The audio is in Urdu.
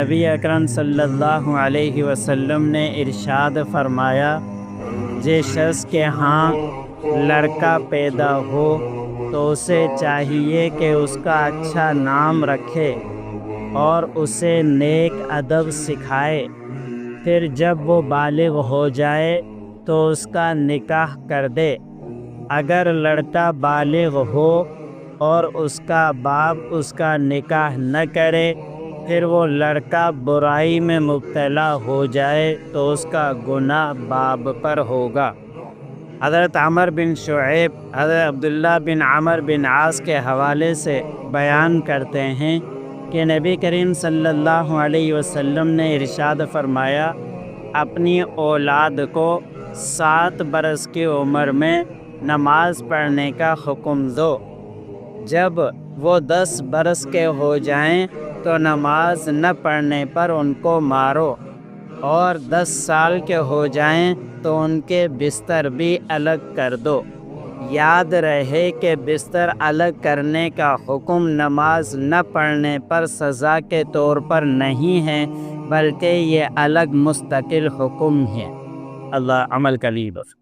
نبی اکرم صلی اللہ علیہ وسلم نے ارشاد فرمایا، جس شخص کے ہاں لڑکا پیدا ہو تو اسے چاہیے کہ اس کا اچھا نام رکھے اور اسے نیک ادب سکھائے، پھر جب وہ بالغ ہو جائے تو اس کا نکاح کر دے۔ اگر لڑکا بالغ ہو اور اس کا باپ اس کا نکاح نہ کرے، پھر وہ لڑکا برائی میں مبتلا ہو جائے تو اس کا گناہ باپ پر ہوگا۔ حضرت عمر بن شعیب حضرت عبداللہ بن عمر بن عاص کے حوالے سے بیان کرتے ہیں کہ نبی کریم صلی اللہ علیہ وسلم نے ارشاد فرمایا، اپنی اولاد کو 7 برس کی عمر میں نماز پڑھنے کا حکم دو۔ جب وہ 10 برس کے ہو جائیں تو نماز نہ پڑھنے پر ان کو مارو، اور 10 سال کے ہو جائیں تو ان کے بستر بھی الگ کر دو۔ یاد رہے کہ بستر الگ کرنے کا حکم نماز نہ پڑھنے پر سزا کے طور پر نہیں ہے، بلکہ یہ الگ مستقل حکم ہے۔ اللہ عمل کا لیڈر۔